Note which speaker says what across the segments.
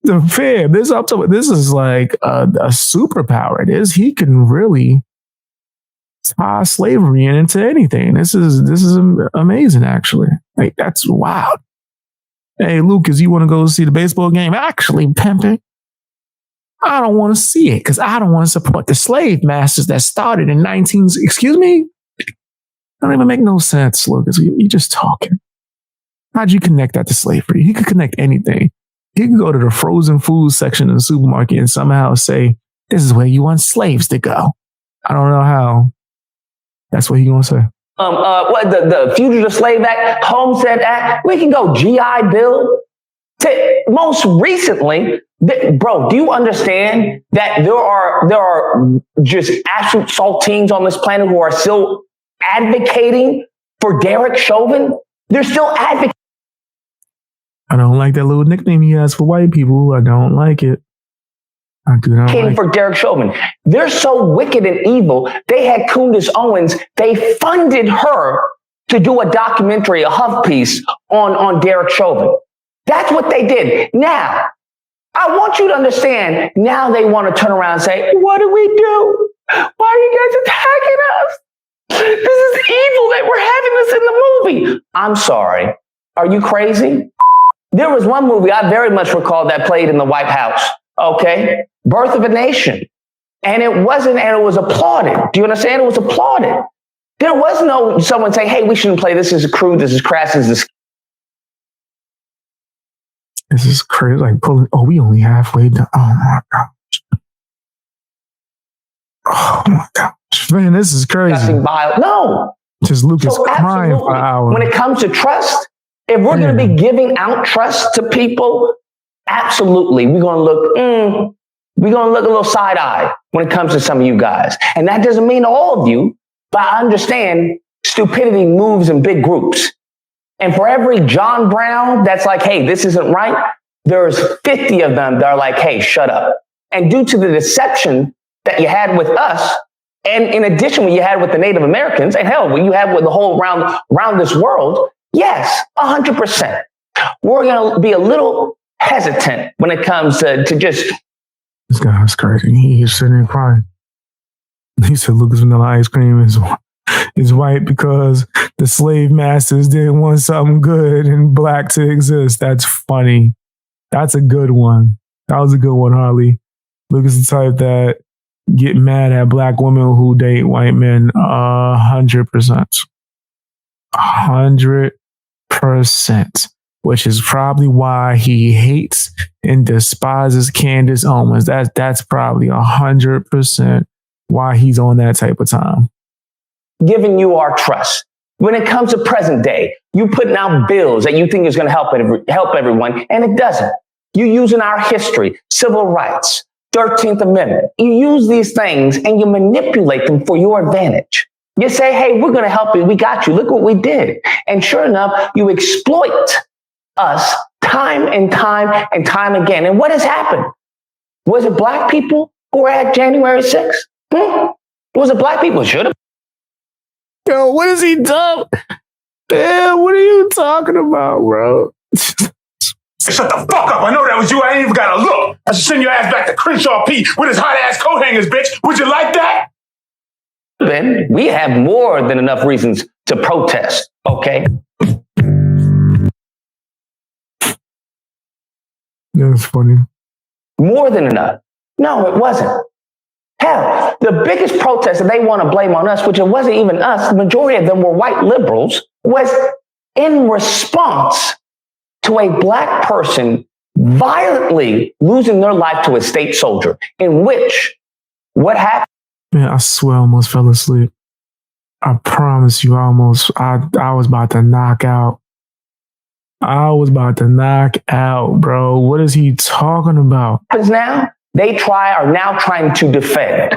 Speaker 1: The fam, this is like a superpower. He can really tie slavery into anything. This is amazing, actually. Like, that's wild. Hey, Lucas, you want to go see the baseball game? Actually, pimping, I don't want to see it because I don't want to support the slave masters that started in excuse me? Don't even make no sense, Lucas. You just talking. How'd you connect that to slavery? He could connect anything. He could go to the frozen food section in the supermarket and somehow say, this is where you want slaves to go. I don't know how. That's what he gonna say.
Speaker 2: What the Fugitive Slave Act, Homestead Act, we can go GI Bill. Most recently, bro, do you understand that there are just absolute saltines on this planet who are still advocating for Derek Chauvin? They're still advocating.
Speaker 1: I don't like that little nickname he has for white people. I don't like it. I do not like
Speaker 2: for Derek Chauvin. They're so wicked and evil. They had Candace Owens. They funded her to do a documentary, a Huff piece on Derek Chauvin. That's what they did. Now, I want you to understand, now they want to turn around and say, what do we do? Why are you guys attacking us? This is evil that we're having this in the movie. I'm sorry. Are you crazy? There was one movie I very much recall that played in the White House. Okay. Birth of a Nation. And it was applauded. Do you understand? It was applauded. There was no someone saying, hey, we shouldn't play. This is crude. This is crass. This
Speaker 1: is crazy. Like pulling, we only halfway done. Oh my gosh. Oh my gosh. Man, this is crazy.
Speaker 2: No.
Speaker 1: Just Lucas crying for hours.
Speaker 2: When it comes to trust, if we're going to be giving out trust to people, absolutely, we're going to look a little side-eye when it comes to some of you guys. And that doesn't mean all of you, but I understand stupidity moves in big groups. And for every John Brown that's like, hey, this isn't right, there's 50 of them that are like, hey, shut up. And due to the deception that you had with us, and in addition, what you had with the Native Americans, and hell, what you had with the whole around this world, yes, 100%. We're going to be a little hesitant when it comes to just...
Speaker 1: This guy's crazy. He's sitting there crying. He said Lucas Vanilla Ice Cream is white because the slave masters didn't want something good and black to exist. That's funny. That's a good one. That was a good one, Harley. Lucas is the type that get mad at black women who date white men 100%. 100%. Which is probably why he hates and despises Candace Owens. That's probably 100% why he's on that type of time.
Speaker 2: Giving you our trust. When it comes to present day, you putting out bills that you think is going to help everyone, and it doesn't. You using our history, civil rights, 13th Amendment. You use these things and you manipulate them for your advantage. You say, hey, we're going to help you. We got you. Look what we did. And sure enough, you exploit us time and time and time again. And what has happened? Was it black people who were at January 6th? Was it black people? Should have.
Speaker 1: Yo, what has he done? Damn, what are you talking about, bro?
Speaker 3: Shut the fuck up. I know that was you. I ain't even got to look. I should send your ass back to Crenshaw P with his hot ass coat hangers, bitch. Would you like that?
Speaker 2: Ben, we have more than enough reasons to protest, okay?
Speaker 1: That's funny.
Speaker 2: More than enough. No, it wasn't. Hell, the biggest protest that they want to blame on us, which it wasn't even us, the majority of them were white liberals, was in response to a black person violently losing their life to a state soldier, in which what happened?
Speaker 1: Man, I swear I almost fell asleep. I promise you, I was about to knock out. I was about to knock out, bro. What is he talking about?
Speaker 2: Because now they are now trying to defend.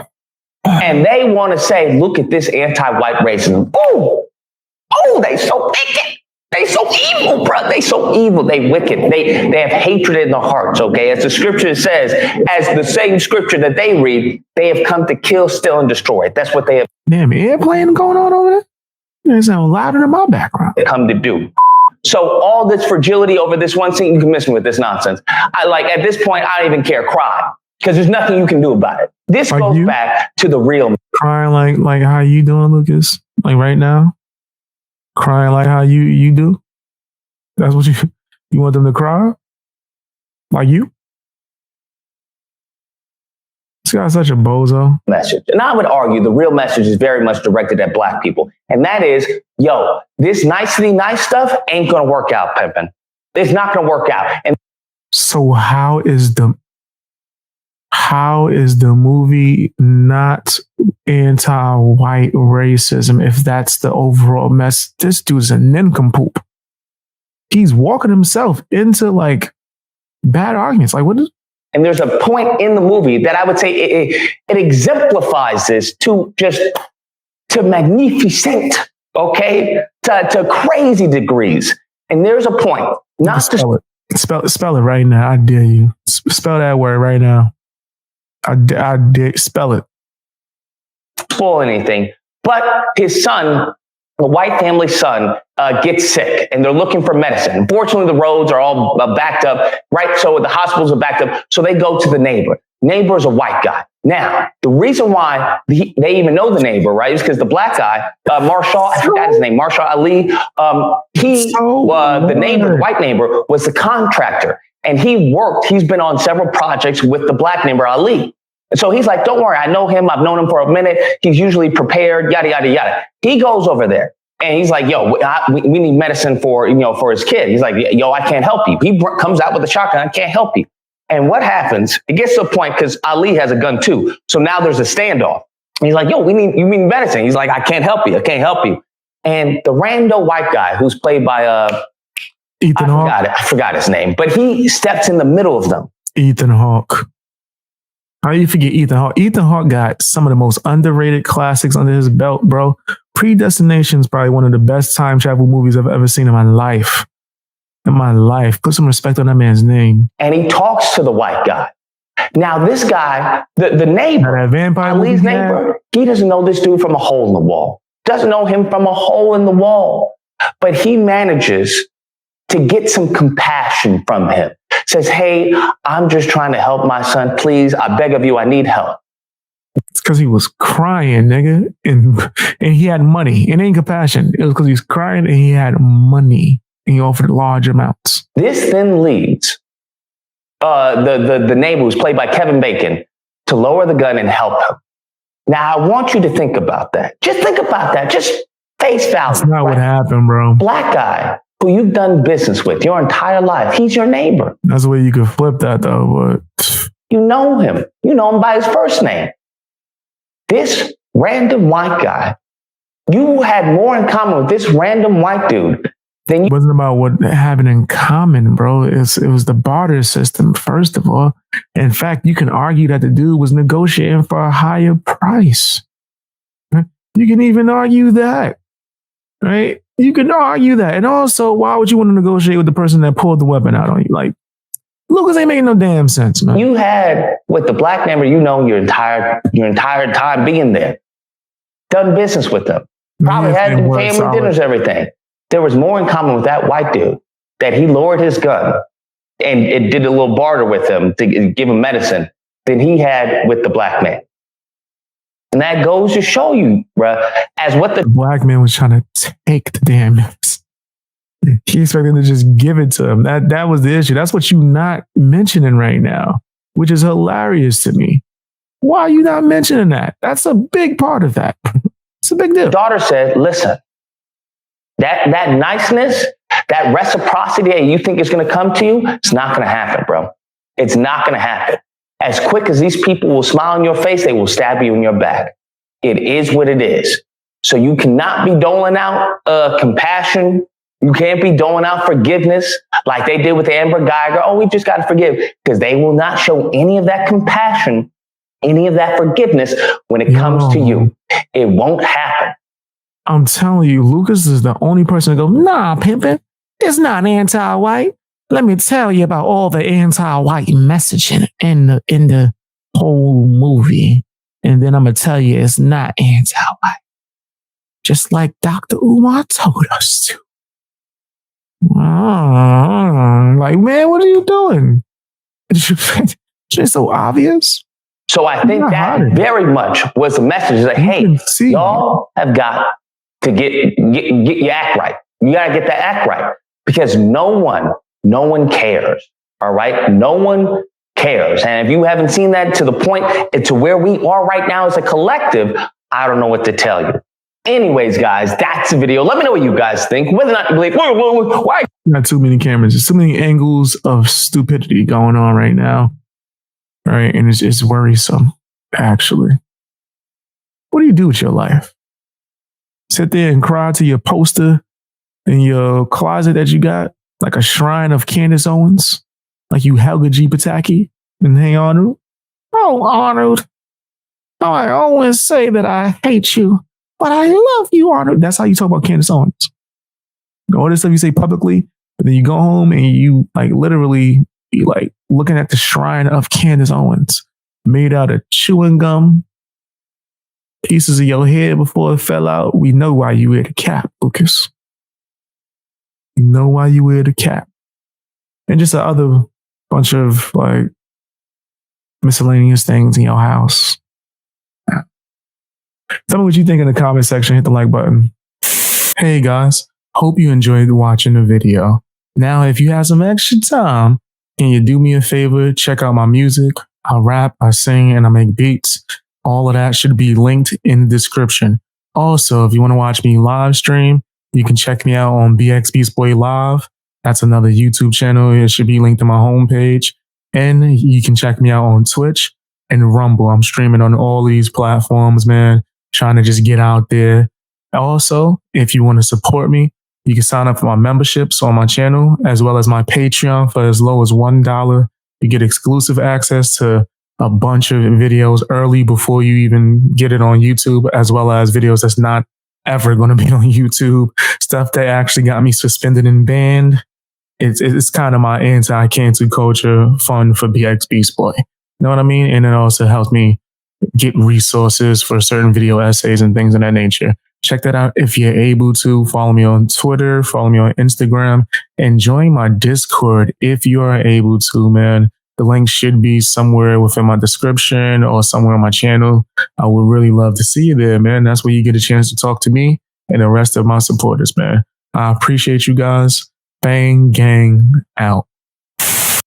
Speaker 2: And they want to say, look at this anti-white racism. Oh, they so wicked. They so evil, bro. They so evil. They wicked. They have hatred in their hearts, okay? As the scripture says, as the same scripture that they read, they have come to kill, steal, and destroy. That's what they have.
Speaker 1: Damn, airplane going on over there? It sounds louder in my background.
Speaker 2: Come to do. So all this fragility over this one scene, you can miss me with this nonsense. At this point, I don't even care. Cry. Because there's nothing you can do about it. This
Speaker 1: Like
Speaker 2: goes
Speaker 1: you?
Speaker 2: back to the real.
Speaker 1: Crying like how you doing, Lucas? Like right now? Crying like how you do? That's what you want them to cry? Like you? This guy's such a bozo.
Speaker 2: Message. And I would argue the real message is very much directed at black people. And that is, yo, this nicety nice stuff ain't going to work out, pimpin'. It's not going to work out. And
Speaker 1: so how is the movie not anti-white racism if that's the overall mess? This dude's a nincompoop. He's walking himself into like bad arguments. Like what is?
Speaker 2: And there's a point in the movie that I would say it exemplifies this to magnificent, okay, to crazy degrees. And there's a point. Not
Speaker 1: spell it. Spell it right now. I dare you. Spell that word right now. I dare spell it.
Speaker 2: Spoil anything, but his son, the white family's son, gets sick, and they're looking for medicine. Unfortunately, the roads are all backed up, right? So the hospitals are backed up. So they go to the neighbor. Neighbor is a white guy. Now, the reason why they even know the neighbor, right, is because the black guy, Marshall, I forgot his name, Marshall Ali, the neighbor, the white neighbor, was the contractor. And he's been on several projects with the black neighbor, Ali. And so he's like, don't worry, I know him. I've known him for a minute. He's usually prepared, yada, yada, yada. He goes over there and he's like, yo, we need medicine for his kid. He's like, yo, I can't help you. He comes out with a shotgun. I can't help you. And what happens? It gets to a point because Ali has a gun too. So now there's a standoff. And he's like, yo, you need medicine. He's like, I can't help you. I can't help you. And the rando white guy who's played by
Speaker 1: Ethan Hawke.
Speaker 2: I forgot his name, but he steps in the middle of them.
Speaker 1: Ethan Hawke. How do you forget Ethan Hawke? Ethan Hawke got some of the most underrated classics under his belt, bro. Predestination is probably one of the best time travel movies I've ever seen in my life. Put some respect on that man's name.
Speaker 2: And he talks to the white guy. Now, this guy, the neighbor,
Speaker 1: that vampire
Speaker 2: Ali's neighbor, he doesn't know this dude from a hole in the wall. Doesn't know him from a hole in the wall. But he manages to get some compassion from him. Says, hey, I'm just trying to help my son. Please, I beg of you, I need help.
Speaker 1: It's because he was crying, nigga. And he had money. It ain't compassion. It was because he's crying and he had money. And he offered large amounts.
Speaker 2: This then leads the neighbor, who's played by Kevin Bacon, to lower the gun and help him. Now, I want you to think about that. Just think about that. Just face value.
Speaker 1: That's not what happened, bro.
Speaker 2: Black guy who you've done business with your entire life. He's your neighbor.
Speaker 1: That's the way you could flip that, though. But
Speaker 2: you know him. You know him by his first name. This random white guy, you had more in common with this random white dude than you.
Speaker 1: It wasn't about what having in common, bro. It was the barter system, first of all. In fact, you can argue that the dude was negotiating for a higher price. You can even argue that, right? You can argue that. And also, why would you want to negotiate with the person that pulled the weapon out on you? Like, Lucas ain't making no damn sense, man.
Speaker 2: You had, with the black neighbor, your entire time being there. Done business with them. Probably had them family dinners, everything. There was more in common with that white dude that he lowered his gun and it did a little barter with him to give him medicine than he had with the black man. And that goes to show you, bruh, as what the
Speaker 1: black man was trying to take the damn medicine. He expected to just give it to him. That was the issue. That's what you're not mentioning right now, which is hilarious to me. Why are you not mentioning that? That's a big part of that. It's a big deal.
Speaker 2: Daughter said, listen, that niceness, that reciprocity that you think is going to come to you, it's not going to happen, bro. It's not going to happen. As quick as these people will smile in your face, they will stab you in your back. It is what it is. So you cannot be doling out compassion. You can't be doling out forgiveness like they did with Amber Geiger. Oh, we just got to forgive, because they will not show any of that compassion, any of that forgiveness when it comes to you. It won't happen.
Speaker 1: I'm telling you, Lucas is the only person to go, nah, pimpin', it's not anti-white. Let me tell you about all the anti-white messaging in the whole movie. And then I'm going to tell you it's not anti-white. Just like Dr. Umar told us to. Like, man, what are you doing? It's just so obvious.
Speaker 2: So I think that very much was a message that, hey, y'all have got to get your act right. You got to get that act right, because no one cares. All right. No one cares. And if you haven't seen that to the point to where we are right now as a collective, I don't know what to tell you. Anyways, guys, that's the video. Let me know what you guys think. Whether or not you believe, why?
Speaker 1: Not too many cameras. There's too many angles of stupidity going on right now. Right. And it's worrisome, actually. What do you do with your life? Sit there and cry to your poster in your closet that you got, like a shrine of Candace Owens, like you Helga G. Pataki and Hey Arnold. Oh, Arnold. Oh, I always say that I hate you, but I love you, Arnold. That's how you talk about Candace Owens. All this stuff you say publicly, but then you go home and you like literally be like looking at the shrine of Candace Owens made out of chewing gum, pieces of your head before it fell out. We know why you wear the cap, Lucas. You know why you wear the cap. And just the other bunch of like miscellaneous things in your house. Tell me what you think in the comment section. Hit the like button. Hey guys, hope you enjoyed watching the video. Now, if you have some extra time, can you do me a favor? Check out my music. I rap, I sing, and I make beats. All of that should be linked in the description. Also, if you want to watch me live stream, you can check me out on bxbeastboy Live. That's another YouTube channel. It should be linked to my homepage. And you can check me out on Twitch and Rumble. I'm streaming on all these platforms, man. Trying to just get out there. Also, if you want to support me, you can sign up for my memberships on my channel, as well as my Patreon for as low as $1. You get exclusive access to a bunch of videos early before you even get it on YouTube, as well as videos that's not ever going to be on YouTube. Stuff that actually got me suspended and banned. It's kind of my anti-cancel culture fund for bxbeastboy. You know what I mean? And it also helps me get resources for certain video essays and things of that nature. Check that out if you're able to. Follow me on Twitter, follow me on Instagram, and join my Discord if you are able to, man. The link should be somewhere within my description or somewhere on my channel. I would really love to see you there, man. That's where you get a chance to talk to me and the rest of my supporters, man. I appreciate you guys. Bang, gang, out.